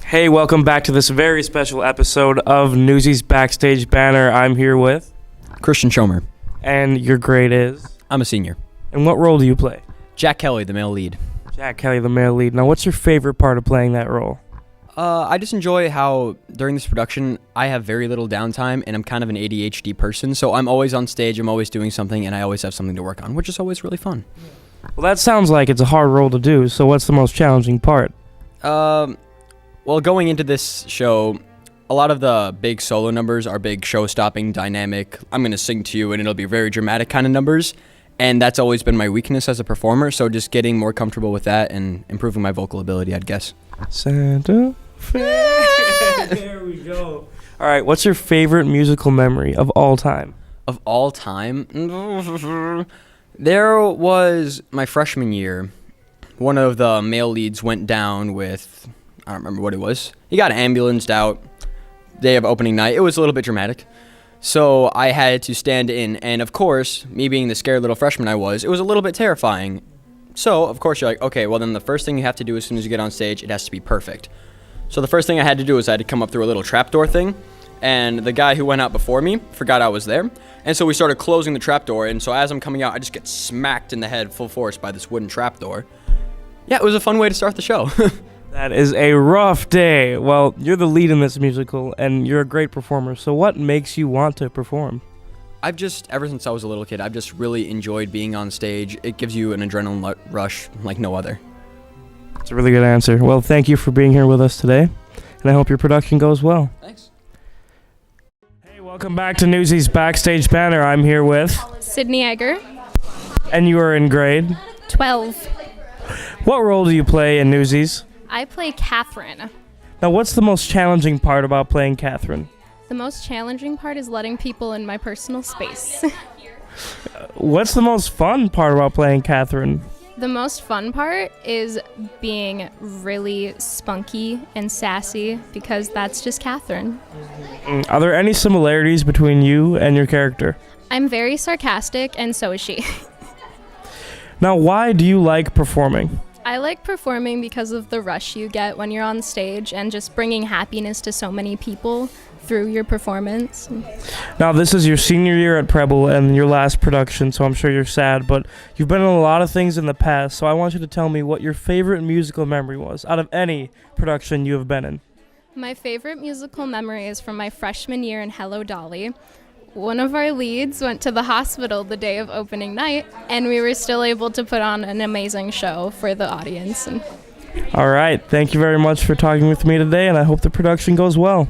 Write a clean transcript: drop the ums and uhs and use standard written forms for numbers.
Hey, welcome back to this very special episode of Newsy's Backstage Banner. I'm here with... Christian Schomer. And your grade is? I'm a senior. And what role do you play? Jack Kelly, the male lead. Jack Kelly, the male lead. Now, what's your favorite part of playing that role? I just enjoy how, during this production, I have very little downtime, and I'm kind of an ADHD person, so I'm always on stage, I'm always doing something, and I always have something to work on, which is always really fun. Well, that sounds like it's a hard role to do, so what's the most challenging part? Well, going into this show, a lot of the big solo numbers are big show-stopping, dynamic, I'm going to sing to you and it'll be very dramatic kind of numbers, and that's always been my weakness as a performer, so just getting more comfortable with that and improving my vocal ability, I'd guess. Santa Fe. There we go. All right, what's your favorite musical memory of all time? Of all time? There was my freshman year. One of the male leads went down with... I don't remember what it was. He got ambulanced out day of opening night. It was a little bit dramatic. So I had to stand in, and of course, me being the scared little freshman I was, it was a little bit terrifying. So, of course, you're like, okay, well then the first thing you have to do as soon as you get on stage, it has to be perfect. So the first thing I had to do was I had to come up through a little trapdoor thing, and the guy who went out before me forgot I was there, and so we started closing the trapdoor, and so as I'm coming out, I just get smacked in the head full force by this wooden trapdoor. Yeah, it was a fun way to start the show. That is a rough day. Well, you're the lead in this musical, and you're a great performer. So what makes you want to perform? Ever since I was a little kid, I've just really enjoyed being on stage. It gives you an adrenaline rush like no other. That's a really good answer. Well, thank you for being here with us today, and I hope your production goes well. Thanks. Hey, welcome back to Newsy's Backstage Banner. I'm here with... Sydney Edgar. And you are in grade? 12. What role do you play in Newsy's? I play Katherine. Now, what's the most challenging part about playing Katherine? The most challenging part is letting people in my personal space. What's the most fun part about playing Katherine? The most fun part is being really spunky and sassy because that's just Katherine. Are there any similarities between you and your character? I'm very sarcastic and so is she. Now, why do you like performing? I like performing because of the rush you get when you're on stage and just bringing happiness to so many people through your performance. Now, this is your senior year at Preble and your last production, so I'm sure you're sad, but you've been in a lot of things in the past, so I want you to tell me what your favorite musical memory was out of any production you have been in. My favorite musical memory is from my freshman year in Hello, Dolly. One of our leads went to the hospital the day of opening night, and we were still able to put on an amazing show for the audience. All right. Thank you very much for talking with me today, and I hope the production goes well.